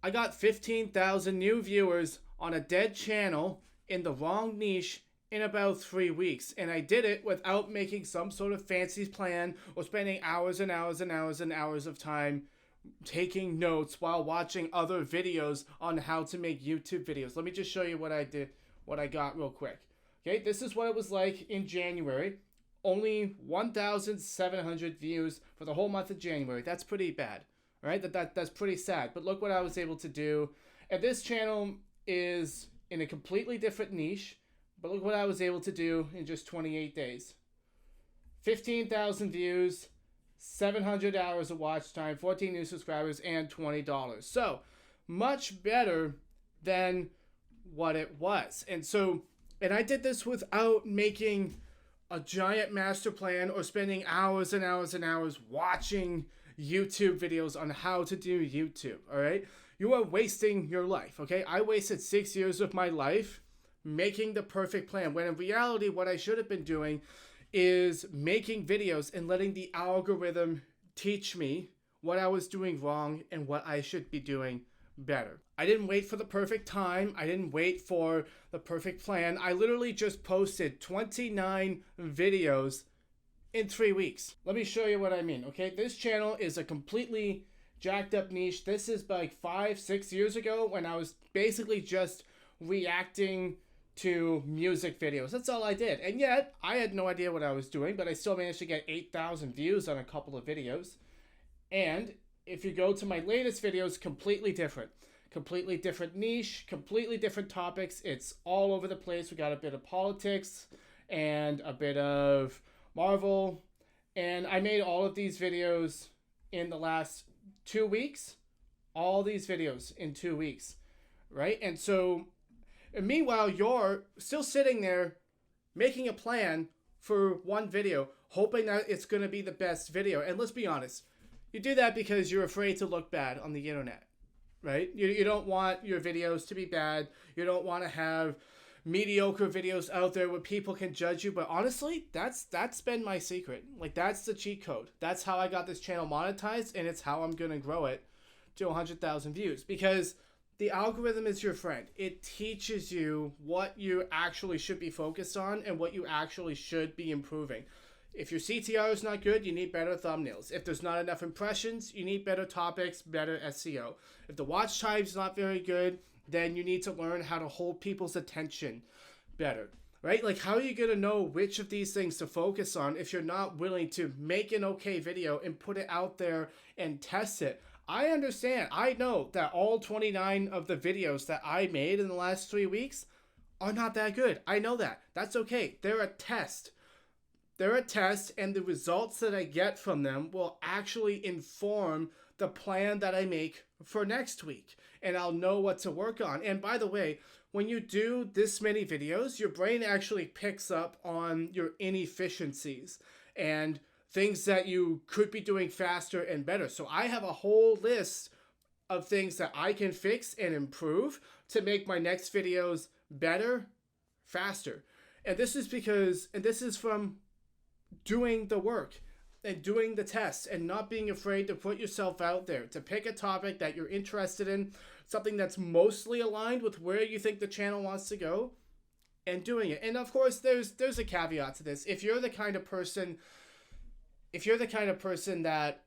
I got 15,000 new viewers on a dead channel in the wrong niche in about 3 weeks. And I did it without making some sort of fancy plan or spending hours and hours and hours and hours of time taking notes while watching other videos on how to make YouTube videos. Let me just show you what I did, what I got real quick. Okay, this is what it was like in January. Only 1,700 views for the whole month of January. That's pretty bad, right? That's pretty sad. But look what I was able to do. And this channel is in a completely different niche. But look what I was able to do in just 28 days. 15,000 views, 700 hours of watch time, 14 new subscribers, and $20. So much better than what it was. And I did this without making a giant master plan or spending hours and hours and hours watching YouTube videos on how to do YouTube, all right? You are wasting your life, okay? I wasted 6 years of my life making the perfect plan, when in reality, what I should have been doing is making videos and letting the algorithm teach me what I was doing wrong and what I should be doing better. I didn't wait for the perfect time. I didn't wait for the perfect plan. I literally just posted 29 videos in 3 weeks. Let me show you what I mean, okay? This channel is a completely jacked up niche. This is like 5-6 years ago when I was basically just reacting to music videos. That's all I did. And yet, I had no idea what I was doing, but I still managed to get 8,000 views on a couple of videos. And if you go to my latest videos, completely different niche, completely different topics. It's all over the place. We got a bit of politics and a bit of Marvel. And I made all of these videos in the last 2 weeks. All these videos in 2 weeks, right? And so, meanwhile, you're still sitting there making a plan for one video, hoping that it's going to be the best video. And let's be honest, you do that because you're afraid to look bad on the internet, right? You don't want your videos to be bad. You don't want to have mediocre videos out there where people can judge you. But honestly, that's been my secret. Like, that's the cheat code. That's how I got this channel monetized, and it's how I'm going to grow it to 100,000 views. Because the algorithm is your friend. It teaches you what you actually should be focused on and what you actually should be improving. If your CTR is not good, you need better thumbnails. If there's not enough impressions, you need better topics, better SEO. If the watch time is not very good, then you need to learn how to hold people's attention better, right? Like, how are you going to know which of these things to focus on if you're not willing to make an okay video and put it out there and test it? I understand. I know that all 29 of the videos that I made in the last 3 weeks are not that good. I know that. That's okay. They're a test. They're a test, and the results that I get from them will actually inform the plan that I make for next week. And I'll know what to work on. And by the way, when you do this many videos, your brain actually picks up on your inefficiencies and things that you could be doing faster and better. So I have a whole list of things that I can fix and improve to make my next videos better, faster. And this is from doing the work and doing the tests and not being afraid to put yourself out there, to pick a topic that you're interested in, something that's mostly aligned with where you think the channel wants to go, and doing it. And of course, there's a caveat to this. If you're the kind of person that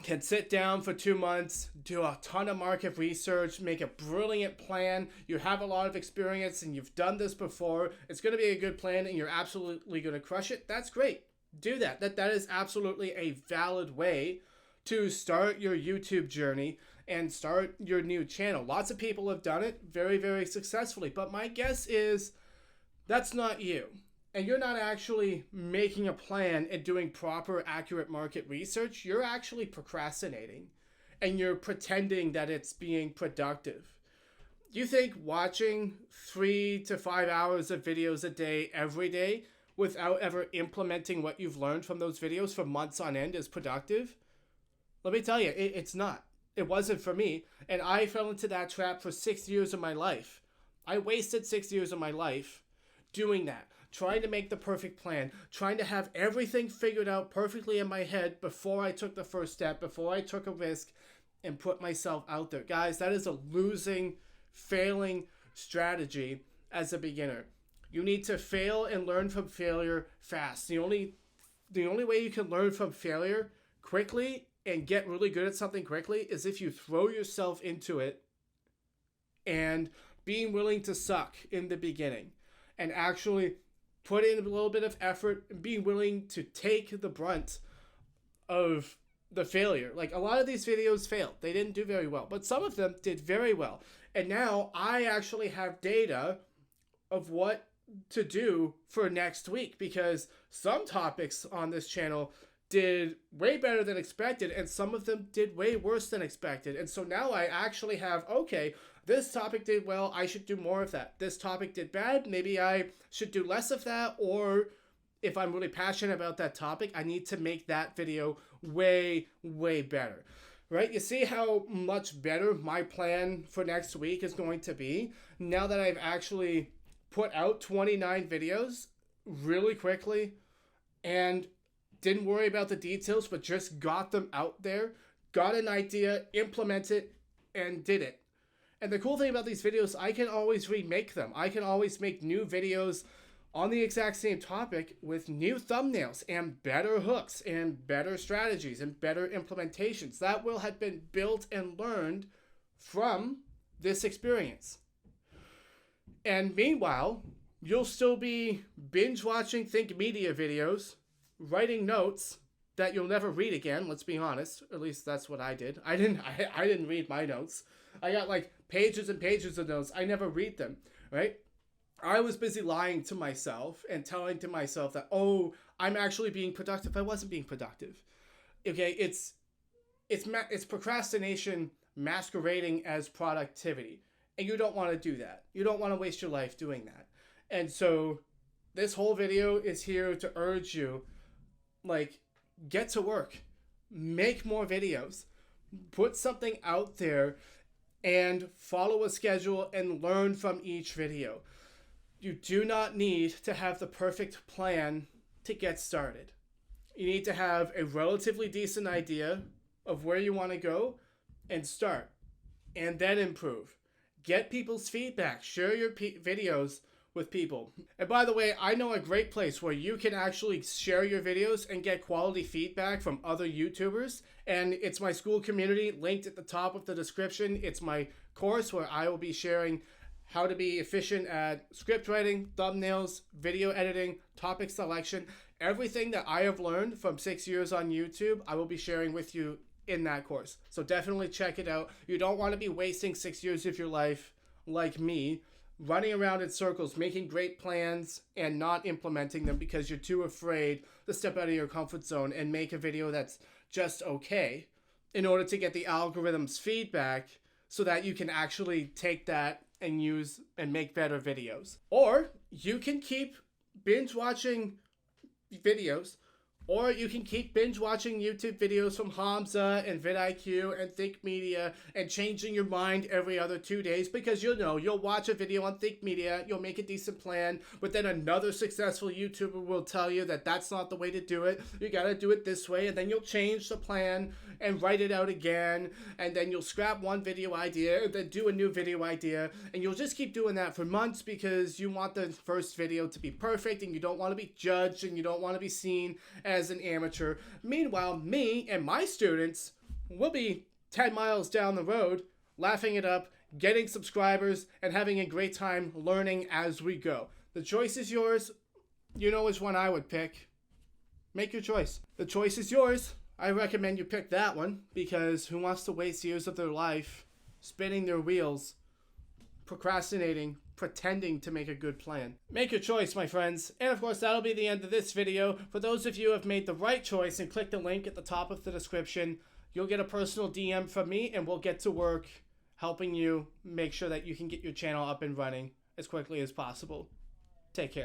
can sit down for 2 months, do a ton of market research, make a brilliant plan, you have a lot of experience and you've done this before, it's going to be a good plan and you're absolutely going to crush it, that's great. Do that. That is absolutely a valid way to start your YouTube journey and start your new channel. Lots of people have done it very, very successfully, but my guess is that's not you. And you're not actually making a plan and doing proper, accurate market research. You're actually procrastinating and you're pretending that it's being productive. You think watching 3 to 5 hours of videos a day every day without ever implementing what you've learned from those videos for months on end is productive? Let me tell you, it's not. It wasn't for me. And I fell into that trap for 6 years of my life. I wasted 6 years of my life doing that, trying to make the perfect plan, trying to have everything figured out perfectly in my head before I took the first step, before I took a risk, and put myself out there. Guys, that is a losing, failing strategy as a beginner. You need to fail and learn from failure fast. The only way you can learn from failure quickly and get really good at something quickly is if you throw yourself into it and being willing to suck in the beginning and actually put in a little bit of effort and being willing to take the brunt of the failure. Like, a lot of these videos failed. They didn't do very well, but some of them did very well. And now I actually have data of what to do for next week, because some topics on this channel did way better than expected and some of them did way worse than expected. And so now I actually have, okay, this topic did well, I should do more of that. This topic did bad, maybe I should do less of that. Or if I'm really passionate about that topic, I need to make that video way, way better. Right? You see how much better my plan for next week is going to be now that I've actually put out 29 videos really quickly and didn't worry about the details, but just got them out there, got an idea, implemented it, and did it. And the cool thing about these videos, I can always remake them. I can always make new videos on the exact same topic with new thumbnails and better hooks and better strategies and better implementations that will have been built and learned from this experience. And meanwhile, you'll still be binge watching Think Media videos, writing notes that you'll never read again, let's be honest. At least that's what I did. I didn't read my notes. I got like pages and pages of notes. I never read them, right? I was busy lying to myself and telling to myself that, oh, I'm actually being productive. I wasn't being productive. Okay, it's procrastination masquerading as productivity. And you don't want to do that. You don't want to waste your life doing that. And so this whole video is here to urge you, like, get to work. Make more videos. Put something out there and follow a schedule and learn from each video. You do not need to have the perfect plan to get started. You need to have a relatively decent idea of where you want to go and start, and then improve. Get people's feedback. Share your videos with people. And by the way, I know a great place where you can actually share your videos and get quality feedback from other YouTubers. And it's my school community linked at the top of the description. It's my course where I will be sharing how to be efficient at script writing, thumbnails, video editing, topic selection. Everything that I have learned from 6 years on YouTube, I will be sharing with you in that course. So definitely check it out. You don't want to be wasting 6 years of your life like me, running around in circles, making great plans and not implementing them because you're too afraid to step out of your comfort zone and make a video that's just okay in order to get the algorithm's feedback so that you can actually take that and use and make better videos. Or you can keep binge watching videos, or you can keep binge watching YouTube videos from Hamza and vidIQ and Think Media and changing your mind every other 2 days, because you'll watch a video on Think Media, you'll make a decent plan, but then another successful YouTuber will tell you that that's not the way to do it. You gotta do it this way, and then you'll change the plan and write it out again, and then you'll scrap one video idea and then do a new video idea, and you'll just keep doing that for months because you want the first video to be perfect and you don't want to be judged and you don't want to be seen as an amateur. Meanwhile, me and my students will be 10 miles down the road, laughing it up, getting subscribers, and having a great time learning as we go. The choice is yours. You know which one I would pick. Make your choice. The choice is yours. I recommend you pick that one, because who wants to waste years of their life spinning their wheels, procrastinating, pretending to make a good plan? Make your choice, my friends. And of course, that'll be the end of this video. For those of you who have made the right choice and click the link at the top of the description, you'll get a personal DM from me and we'll get to work helping you make sure that you can get your channel up and running as quickly as possible. Take care.